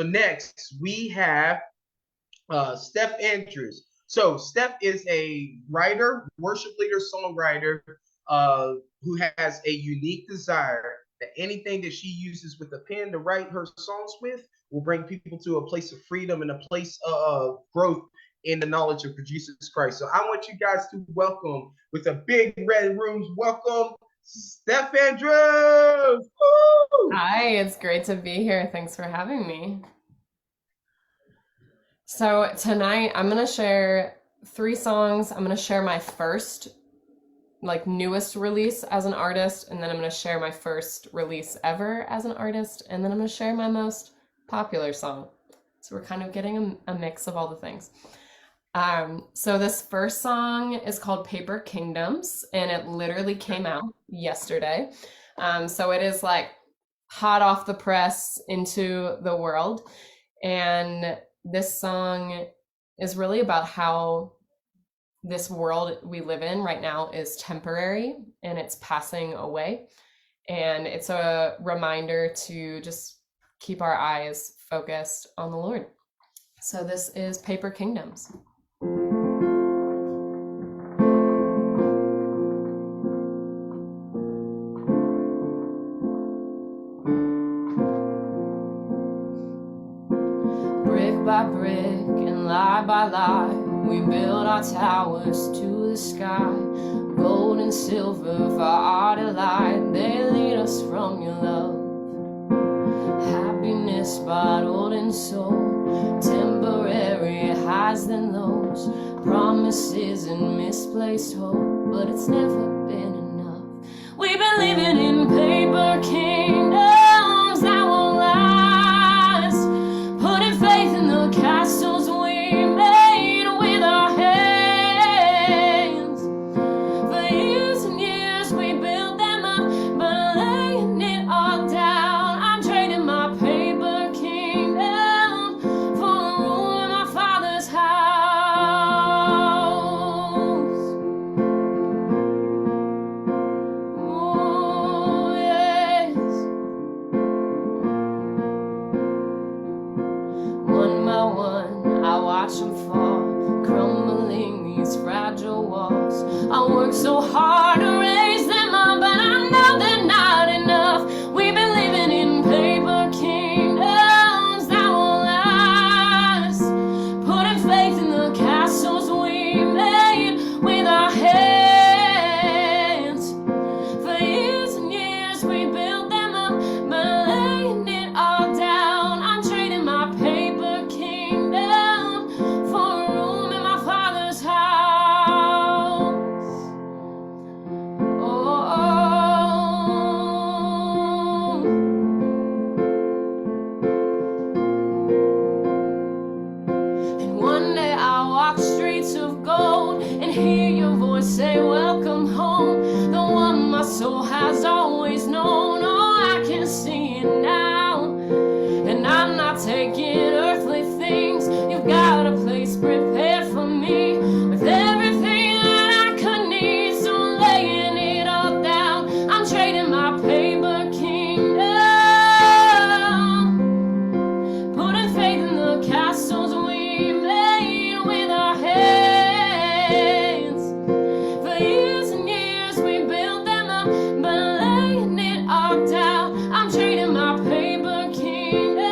next we have Steph Andrews. So Steph is a writer, worship leader, songwriter who has a unique desire that anything that she uses with a pen to write her songs with will bring people to a place of freedom and a place of growth in the knowledge of Jesus Christ. So I want you guys to welcome, with a big red rooms, welcome Steph Andrews. Woo! Hi, it's great to be here. Thanks for having me. So, tonight I'm going to share three songs. I'm going to share my first, newest release as an artist, and then I'm going to share my first release ever as an artist, and then I'm going to share my most popular song. So, we're kind of getting a mix of all the things. So, this first song is called Paper Kingdoms, and it literally came out yesterday. So, it is like hot off the press into the world. And this song is really about how this world we live in right now is temporary and it's passing away. And it's a reminder to just keep our eyes focused on the Lord. So this is Paper Kingdoms. Brick by brick and lie by lie, we build our towers to the sky. Gold and silver for our delight, they lead us from your love. Happiness bottled and sold, temporary highs and lows, promises and misplaced hope, but it's never been enough. We've been living in paper kingdoms that won't last, putting faith in the castles we made with our hands. For years and years we built them up, but laying it all down, I'm trading my paper kingdom for a room in my father's house. Oh yes. One by one, I watch them fall, crumbling these fragile walls. I work so hard to raise them up, but I know they're not enough. We've been living in paper kingdoms that won't last, putting faith in the castles we made with our hands. For years and years we built them up, but laying it all down, I'm trading my paper kingdom for a room in my father's house. Oh, and one day I'll walk streets of gold and hear your voice say, welcome home. The one my soul has always known. Oh, I can see it now. And I'm not taking earthly things. You've got a place prepared for me with everything that I could need. So I'm laying it all down, I'm trading my paper kingdom, putting faith in the castles we made with our hands. For years and years we built them up, but laying it all down, I'm trading my paper kingdom.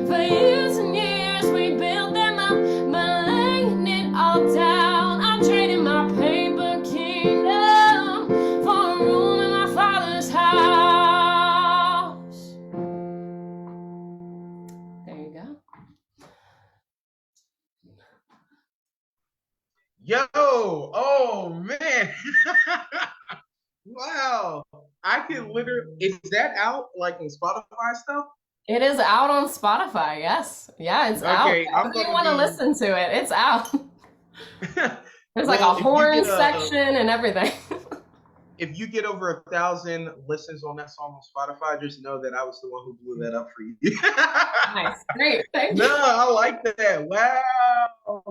For years and years we built them up, but laying it all down, I'm trading my paper kingdom for a room in my father's house. There you go. Yo, oh man. Wow. I can literally, is that out like on Spotify stuff? It is out on Spotify, yes. Yeah, it's out. Okay, I'm If you gonna want to be listen to it, it's out. There's like a well, horn section and everything. if you get over 1,000 listens on that song on Spotify, just know that I was the one who blew that up for you. Nice. Great. Thank No, you. I like that. Wow.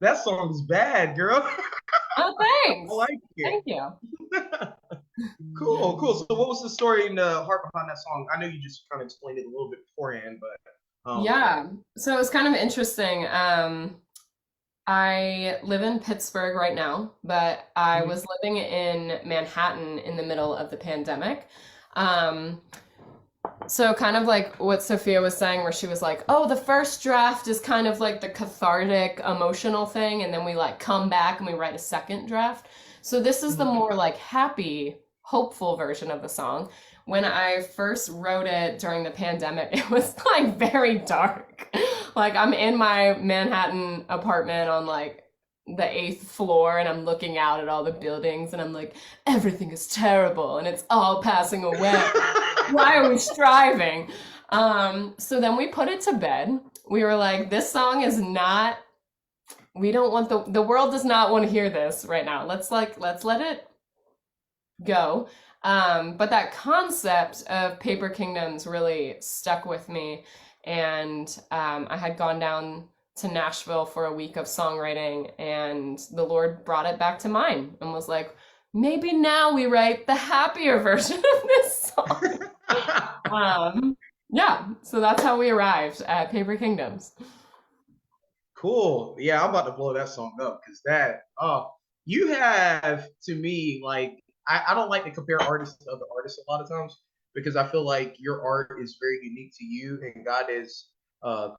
That song's bad, girl. Oh, I thanks. like it. Thank you. Cool, cool. So, what was the story and the heart behind that song? I know you just kind of explained it a little bit beforehand, but Yeah. So it was kind of interesting. I live in Pittsburgh right now, but I mhm. was living in Manhattan in the middle of the pandemic. Um, so kind of like what Sophia was saying, where she was like, "Oh, the first draft is kind of like the cathartic, emotional thing, and then we like come back and we write a second draft." So this is the Mhm. more like happy, hopeful version of the song. When I first wrote it during the pandemic, it was like very dark. Like I'm in my Manhattan apartment on like the eighth floor and I'm looking out at all the buildings and I'm like, everything is terrible and it's all passing away. Why are we striving? So then we put it to bed. We were like, this song is not, we don't want the world does not want to hear this right now. Let's let it go. But that concept of Paper Kingdoms really stuck with me. And I had gone down to Nashville for a week of songwriting, and the Lord brought it back to mind and was like, maybe now we write the happier version of this song. Um, yeah, so that's how we arrived at Paper Kingdoms. Cool. Yeah, I'm about to blow that song up because that, you have to me, like, I don't like to compare artists to other artists a lot of times because I feel like your art is very unique to you and God has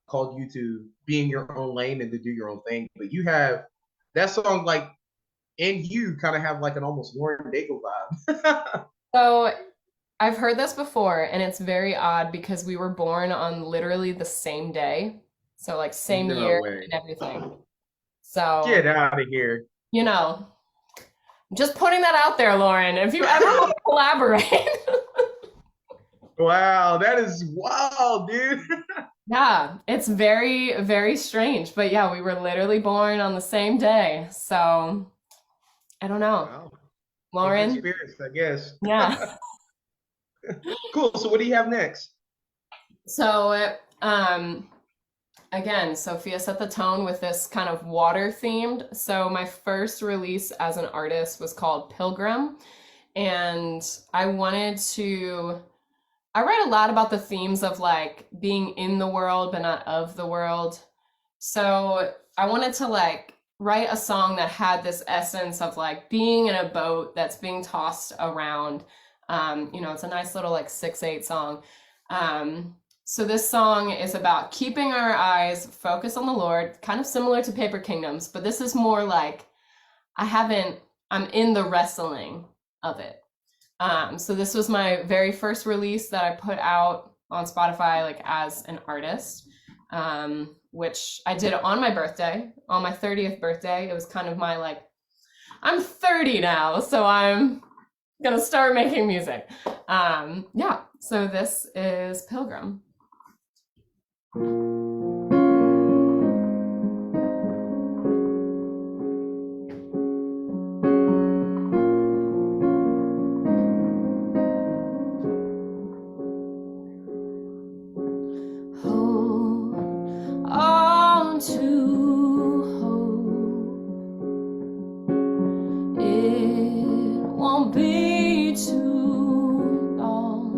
called you to be in your own lane and to do your own thing. But you have that song, like, and you kind of have like an almost Lauren Daigle vibe. So I've heard this before, and it's very odd because we were born on literally the same day. So, like, same No year way. and everything. So, Get out of here. you know, just putting that out there, Lauren. If you ever want to collaborate, Wow, that is wild, dude. yeah, it's very, very strange. But yeah, we were literally born on the same day. So, I don't know. Wow. Kindred Lauren, spirits, I guess. yeah. Cool. So what do you have next? So, again, Sophia set the tone with this kind of water themed. So my first release as an artist was called Pilgrim. And I wanted to, I write a lot about the themes of like being in the world, but not of the world. So I wanted to like write a song that had this essence of like being in a boat that's being tossed around. It's a nice little like 6/8 song. So this song is about keeping our eyes focused on the Lord, kind of similar to Paper Kingdoms, but this is more like I haven't, I'm in the wrestling of it. So this was my very first release that I put out on Spotify, like as an artist, which I did on my birthday, on my 30th birthday. It was kind of my like, I'm 30 now, so I'm gonna start making music. Yeah, so this is Pilgrim. Hold on to hope. It won't be too long.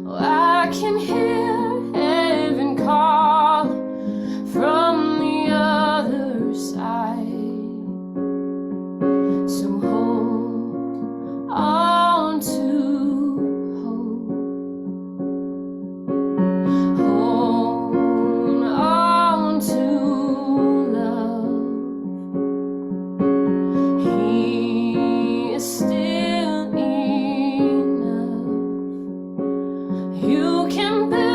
Oh, I can hear heaven call from the other side. So hold on to hope. Hold on to love. He is still enough. You can build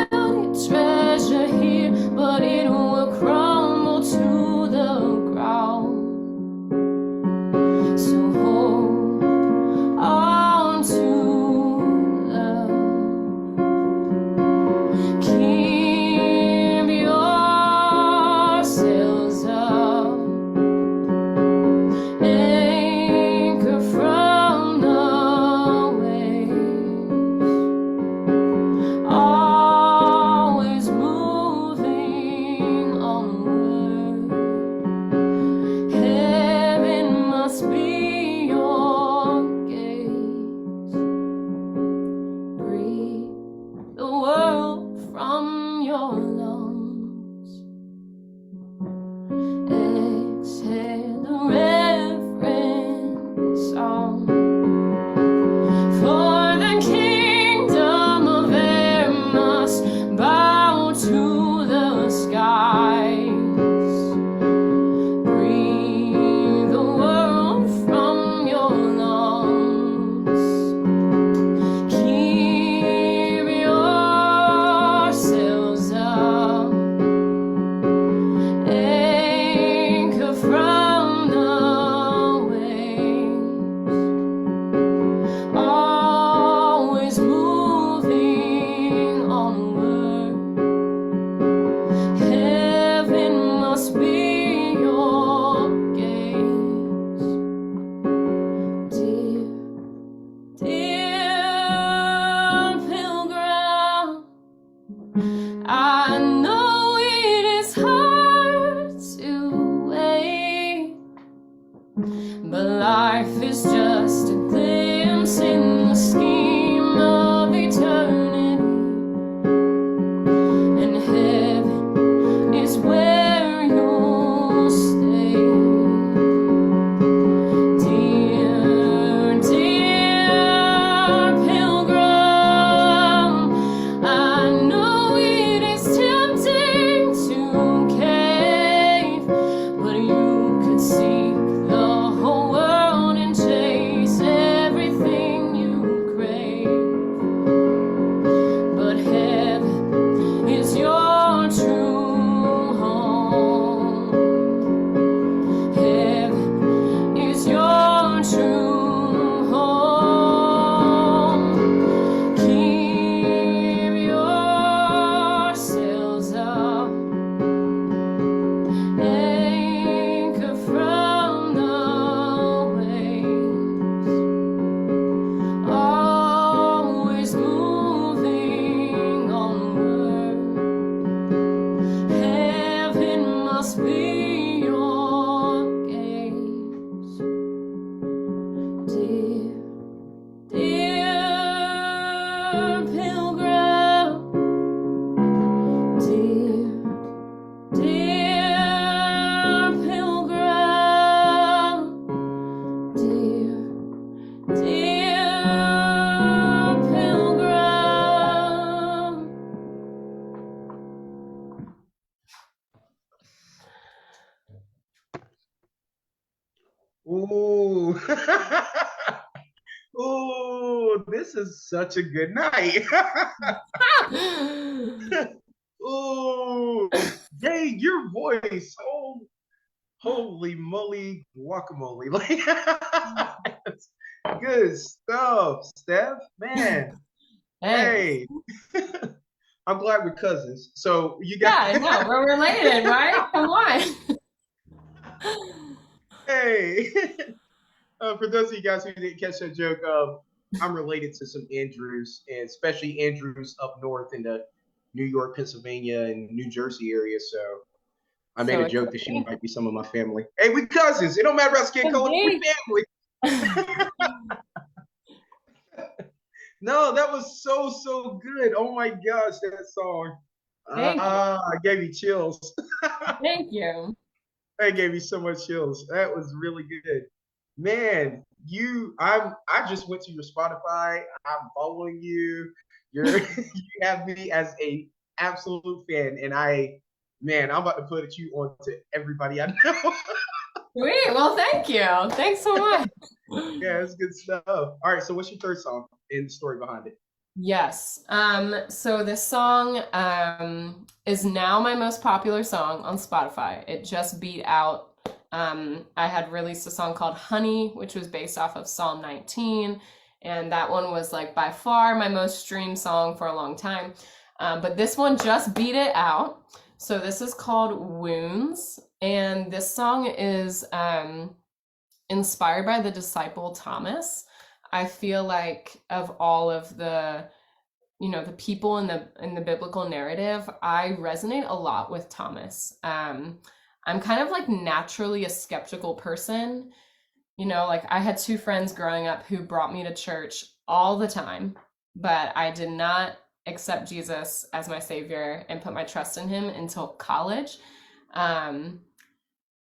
pilgrim, dear, dear pilgrim, dear, dear pilgrim. Ooh. Ooh, this is such a good night. Ooh, dang, your voice. Oh, holy moly, guacamole. Like, good stuff, Steph. Man, Thanks. hey, I'm glad we're cousins. So you Yeah, got, I know. We're related, right? Come on. hey. For those of you guys who didn't catch that joke, I'm related to some Andrews, and especially Andrews up north in the New York, Pennsylvania, and New Jersey area. So I made So a it could joke that she be. might be some of my family. Hey, we cousins. It don't matter about skin Could color. We be. family. No, that was so good. Oh my gosh, that song. Thank you. I gave me chills. Thank you. That gave me so much chills. That was really good. Man, I just went to your Spotify. I'm following you. You have me as a absolute fan. And I'm about to put you on to everybody I know. Sweet. Well, thank you. Thanks so much. Yeah, it's good stuff. All right, so what's your third song and the story behind it? Yes. So this song is now my most popular song on Spotify. It just beat out I had released a song called Honey, which was based off of Psalm 19, and that one was like by far my most streamed song for a long time. But this one just beat it out. So this is called Wounds, and this song is inspired by the disciple Thomas. I feel like of all of the the people in the biblical narrative, I resonate a lot with Thomas. I'm kind of like naturally a skeptical person. Like I had two friends growing up who brought me to church all the time, but I did not accept Jesus as my savior and put my trust in him until college. Um,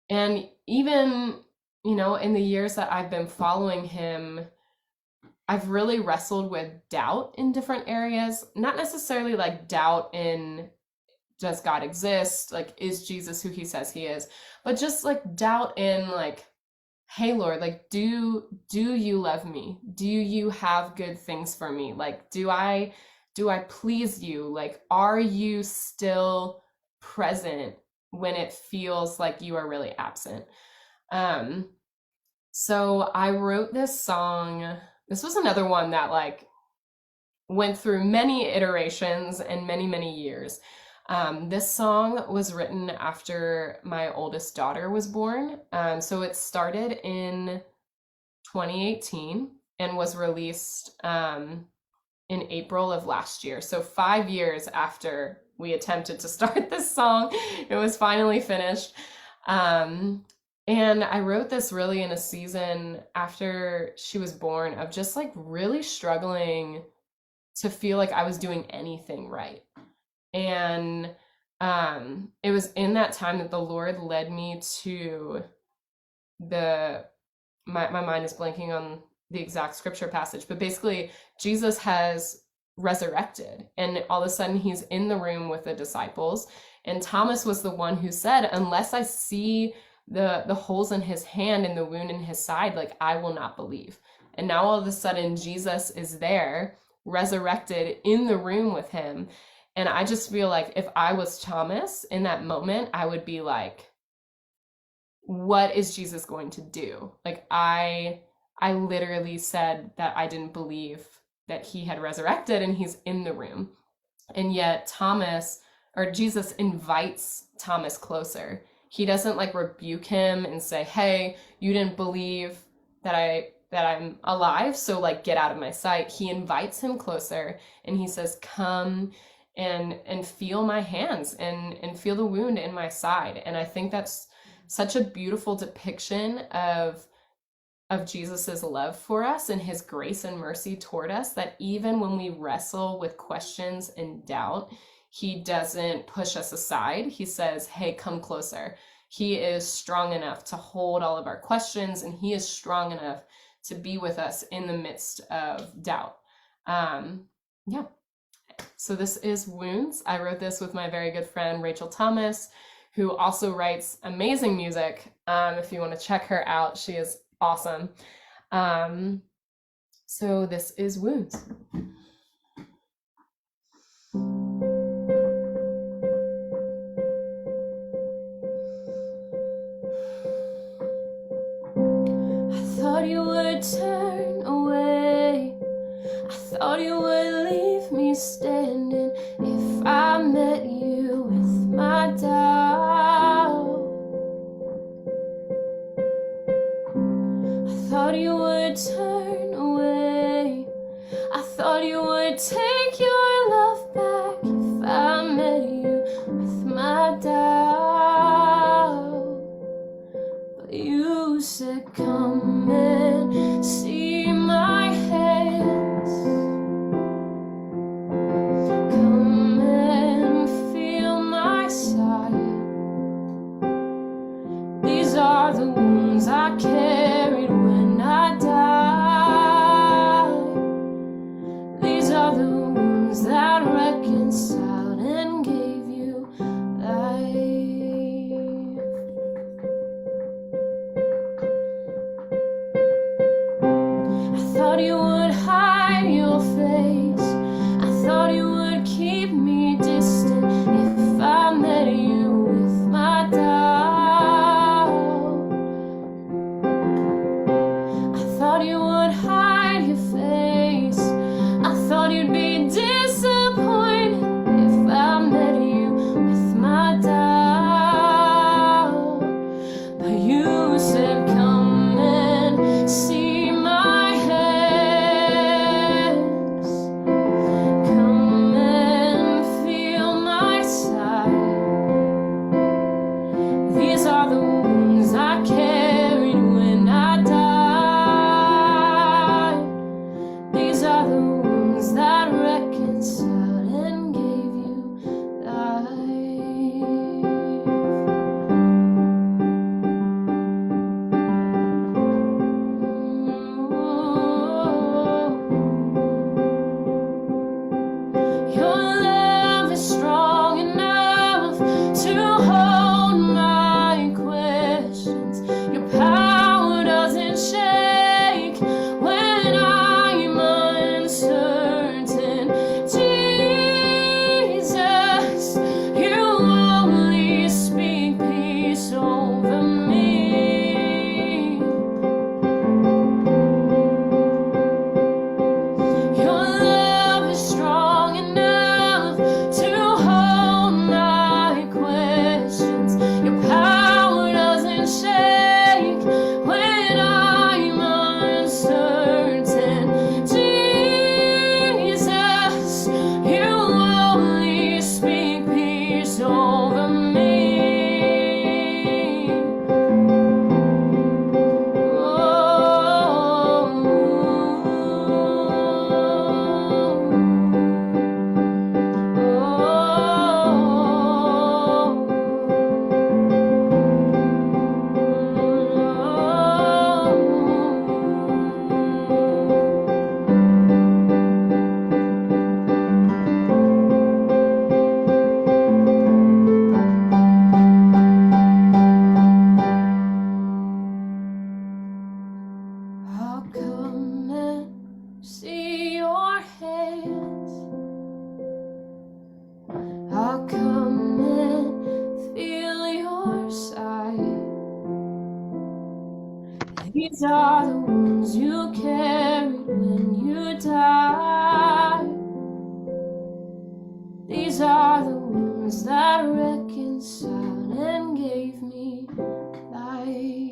and even, in the years that I've been following him, I've really wrestled with doubt in different areas, not necessarily like doubt in does God exist? Like, is Jesus who he says he is? But just like doubt in like, hey Lord, like do you love me? Do you have good things for me? Like, do I please you? Like, are you still present when it feels like you are really absent? Um, so I wrote this song. This was another one that like went through many iterations and many, many years. This song was written after my oldest daughter was born. So it started in 2018 and was released in April of last year. So 5 years after we attempted to start this song, it was finally finished. And I wrote this really in a season after she was born of just like really struggling to feel like I was doing anything right. And it was in that time that the Lord led me to the my mind is blanking on the exact scripture passage, but basically Jesus has resurrected and all of a sudden he's in the room with the disciples, and Thomas was the one who said, unless I see the holes in his hand and the wound in his side, like I will not believe. And now all of a sudden Jesus is there resurrected in the room with him. And I just feel like if I was Thomas in that moment, I would be like, what is Jesus going to do? Like I literally said that I didn't believe that he had resurrected and he's in the room. And yet Thomas, or Jesus, invites Thomas closer. He doesn't like rebuke him and say, "Hey, you didn't believe that I'm alive, so like get out of my sight." He invites him closer and he says, "Come and feel my hands and feel the wound in my side." And I think that's such a beautiful depiction of of Jesus's love for us and his grace and mercy toward us, that even when we wrestle with questions and doubt, he doesn't push us aside. He says, hey, come closer. He is strong enough to hold all of our questions, and he is strong enough to be with us in the midst of doubt. Yeah. So this is Wounds. I wrote this with my very good friend Rachel Thomas, who also writes amazing music. If you want to check her out, she is awesome. So this is Wounds. I thought you would turn away. I thought you would leave me standing if I met you with my doubt. I thought you would turn away. I thought you would take your love back if I met you with my doubt. But you said, come and see my hands. Come and feel my side. These are the wounds I carried when I died. These are the wounds that reconciled and gave you life. I thought you would hide your face. I thought you would keep me distant if I met you with my doubt. I thought you would hide your face. I thought you'd be disappointed if I met you with my doubt. But you said, come and see my hands. Come and feel my side. These are the wounds I carried when I died. These are the wounds that reconciled and gave you life. Your love is strong enough to hold my questions. Your power doesn't shake when I'm uncertain. Jesus, you only speak peace over me. Your love is strong enough to hold my questions. Your power doesn't shake when I'm uncertain. Jesus, you only speak peace over me. I'll come and see your hands. I'll come and feel your side. These are the wounds you carried when you died. These are the wounds that reconciled and gave me life.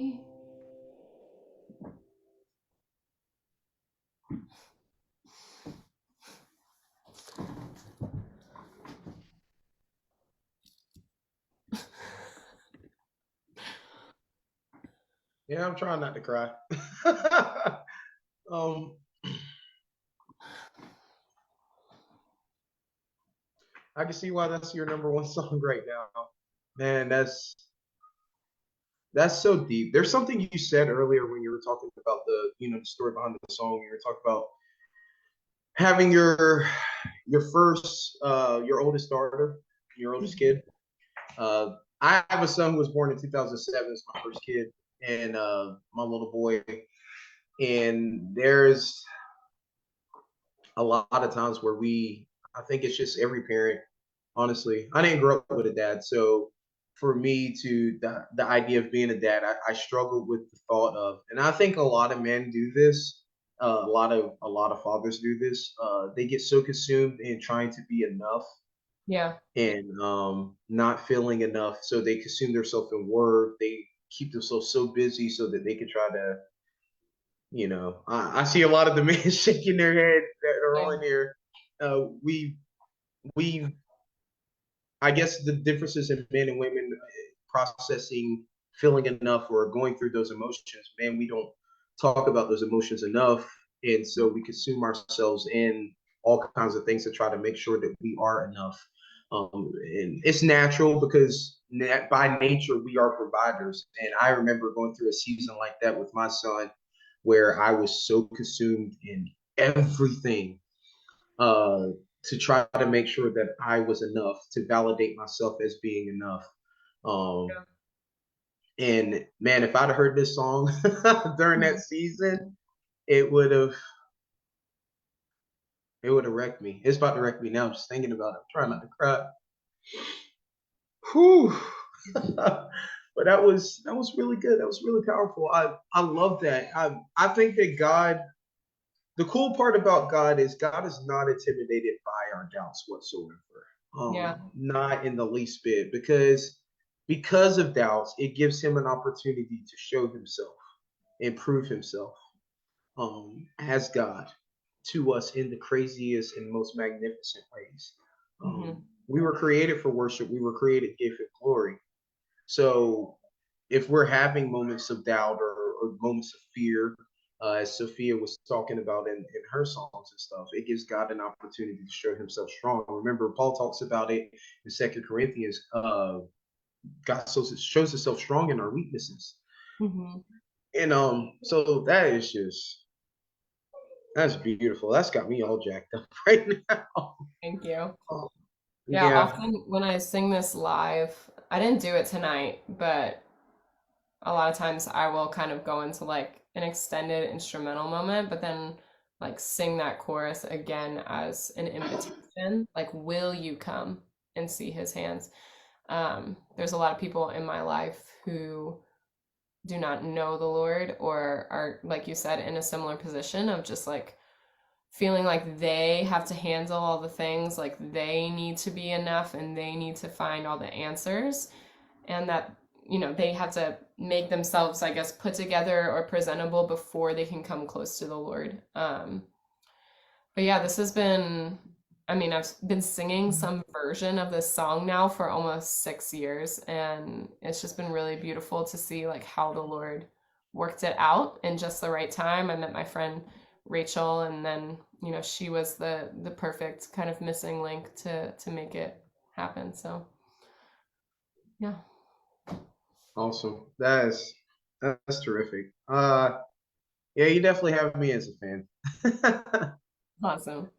Yeah, I'm trying not to cry. um, I can see why that's your number one song right now. Man, that's so deep. There's something you said earlier when you were talking about the story behind the song. You were talking about having your oldest daughter, your oldest Mhm. kid. I have a son who was born in 2007. It's my first kid, and my little boy. And there's a lot of times where I think it's just every parent. Honestly, I didn't grow up with a dad, so for me to the idea of being a dad, I struggled with the thought of, and I think a lot of men do this. A lot of fathers do this. They get so consumed in trying to be enough Yeah. and not feeling enough, so they consume themselves in work. They keep themselves so busy so that they can try to, I see a lot of the men shaking their head that are Yeah. on here. We I guess the differences in men and women processing, feeling enough, or going through those emotions, man, we don't talk about those emotions enough. And so we consume ourselves in all kinds of things to try to make sure that we are enough. And it's natural because by nature, we are providers. And I remember going through a season like that with my son where I was so consumed in everything uh, to try to make sure that I was enough, to validate myself as being enough. Um, Yeah. and man, if I'd heard this song during that Mhm. season, it would have it would have wrecked me. It's about to wreck me now. Just thinking about it. I'm trying not to cry. Whew. But that was really good. That was really powerful. I love that. I think that God. The cool part about God is not intimidated by our doubts whatsoever. Yeah. Not in the least bit, because of doubts, it gives him an opportunity to show himself and prove himself as God to us in the craziest and most magnificent ways. Hmm. We were created for worship. We were created to give him glory. So if we're having moments of doubt or moments of fear, as Sophia was talking about in her songs and stuff, it gives God an opportunity to show himself strong. Remember, Paul talks about it in Second Corinthians. God shows himself strong in our weaknesses. Hmm. And so that's beautiful. That's got me all jacked up right now. Thank you. Um, Yeah, yeah, often when I sing this live, I didn't do it tonight, but a lot of times I will kind of go into like an extended instrumental moment, but then like sing that chorus again as an invitation, like, will you come and see his hands? There's a lot of people in my life who do not know the Lord or are, like you said, in a similar position of just like feeling like they have to handle all the things, like they need to be enough and they need to find all the answers, and that, they have to make themselves, I guess, put together or presentable before they can come close to the Lord. But yeah, this has been, I mean, I've been singing some version of this song now for almost 6 years, and it's just been really beautiful to see like how the Lord worked it out in just the right time. I met my friend Rachel, and then, she was the perfect kind of missing link to make it happen. So, yeah, awesome. That's terrific. Yeah, you definitely have me as a fan. awesome.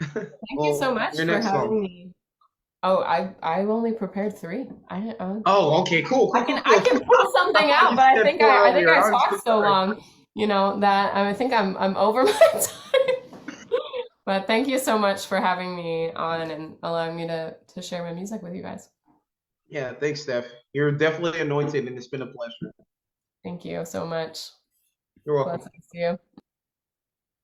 Thank you so Well, much your for next song. having me. Oh, I've only prepared three. Oh, okay, cool, I cool, can cool, I cool. can pull I something thought out, you but I said think four I earlier. I'm so talked so sorry. long, that I think I'm over my time. But thank you so much for having me on and allowing me to share my music with you guys. Yeah, thanks, Steph. You're definitely anointed, and it's been a pleasure. Thank you so much. You're welcome. Blessings to you.